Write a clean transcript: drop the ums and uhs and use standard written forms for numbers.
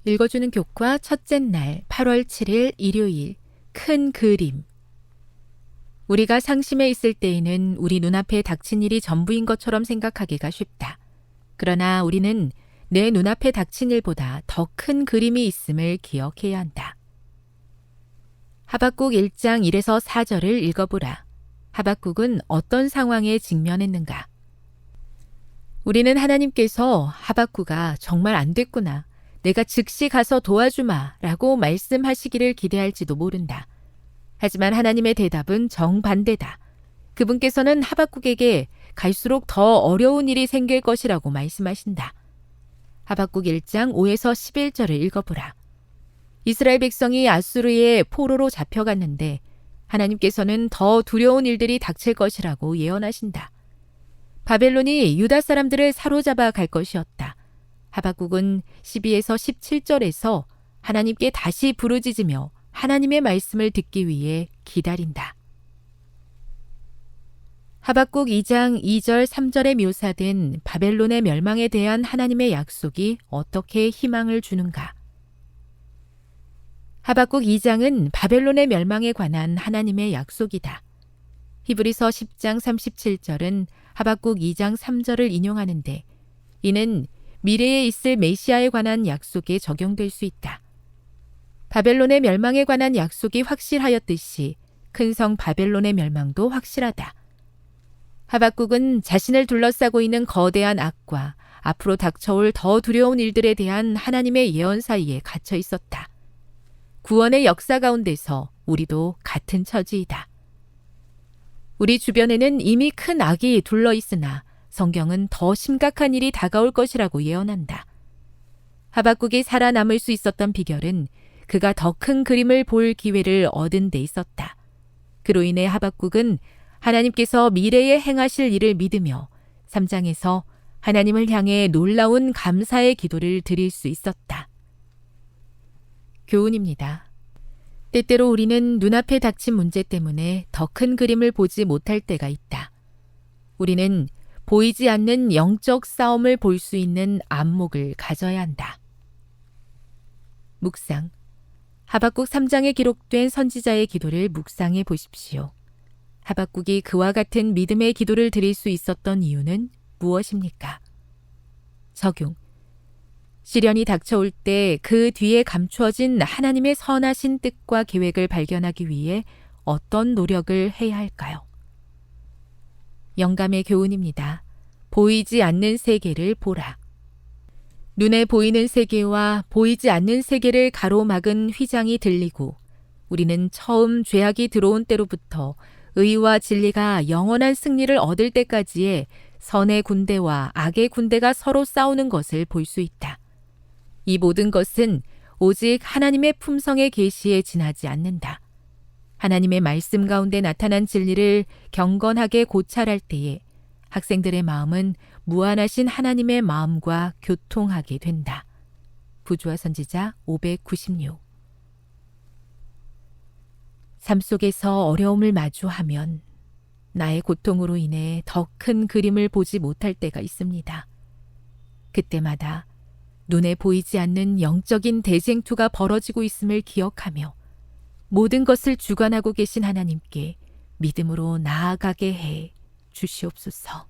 읽어주는 교과 첫째 날 8월 7일 일요일 큰 그림. 우리가 상심해 있을 때에는 우리 눈앞에 닥친 일이 전부인 것처럼 생각하기가 쉽다. 그러나 우리는 내 눈앞에 닥친 일보다 더 큰 그림이 있음을 기억해야 한다. 하박국 1장 1에서 4절을 읽어보라. 하박국은 어떤 상황에 직면했는가? 우리는 하나님께서 하박국아 정말 안 됐구나. 내가 즉시 가서 도와주마 라고 말씀하시기를 기대할지도 모른다. 하지만 하나님의 대답은 정반대다. 그분께서는 하박국에게 갈수록 더 어려운 일이 생길 것이라고 말씀하신다. 하박국 1장 5에서 11절을 읽어보라. 이스라엘 백성이 아수르의 포로로 잡혀갔는데 하나님께서는 더 두려운 일들이 닥칠 것이라고 예언하신다. 바벨론이 유다 사람들을 사로잡아 갈 것이었다. 하박국은 12에서 17절에서 하나님께 다시 부르짖으며 하나님의 말씀을 듣기 위해 기다린다. 하박국 2장 2절 3절에 묘사된 바벨론의 멸망에 대한 하나님의 약속이 어떻게 희망을 주는가? 하박국 2장은 바벨론의 멸망에 관한 하나님의 약속이다. 히브리서 10장 37절은 하박국 2장 3절을 인용하는데 이는 미래에 있을 메시아에 관한 약속에 적용될 수 있다. 바벨론의 멸망에 관한 약속이 확실하였듯이 큰 성 바벨론의 멸망도 확실하다. 하박국은 자신을 둘러싸고 있는 거대한 악과 앞으로 닥쳐올 더 두려운 일들에 대한 하나님의 예언 사이에 갇혀 있었다. 구원의 역사 가운데서 우리도 같은 처지이다. 우리 주변에는 이미 큰 악이 둘러 있으나 성경은 더 심각한 일이 다가올 것이라고 예언한다. 하박국이 살아남을 수 있었던 비결은 그가 더 큰 그림을 볼 기회를 얻은 데 있었다. 그로 인해 하박국은 하나님께서 미래에 행하실 일을 믿으며 3장에서 하나님을 향해 놀라운 감사의 기도를 드릴 수 있었다. 교훈입니다. 때때로 우리는 눈앞에 닥친 문제 때문에 더 큰 그림을 보지 못할 때가 있다. 우리는 보이지 않는 영적 싸움을 볼 수 있는 안목을 가져야 한다. 묵상. 하박국 3장에 기록된 선지자의 기도를 묵상해 보십시오. 하박국이 그와 같은 믿음의 기도를 드릴 수 있었던 이유는 무엇입니까? 적용. 시련이 닥쳐올 때 그 뒤에 감추어진 하나님의 선하신 뜻과 계획을 발견하기 위해 어떤 노력을 해야 할까요? 영감의 교훈입니다. 보이지 않는 세계를 보라. 눈에 보이는 세계와 보이지 않는 세계를 가로막은 휘장이 들리고 우리는 처음 죄악이 들어온 때로부터 의와 진리가 영원한 승리를 얻을 때까지의 선의 군대와 악의 군대가 서로 싸우는 것을 볼 수 있다. 이 모든 것은 오직 하나님의 품성의 계시에 지나지 않는다. 하나님의 말씀 가운데 나타난 진리를 경건하게 고찰할 때에 학생들의 마음은 무한하신 하나님의 마음과 교통하게 된다. 부조화 선지자 596. 삶 속에서 어려움을 마주하면 나의 고통으로 인해 더 큰 그림을 보지 못할 때가 있습니다. 그때마다 눈에 보이지 않는 영적인 대쟁투가 벌어지고 있음을 기억하며 모든 것을 주관하고 계신 하나님께 믿음으로 나아가게 해 주시옵소서.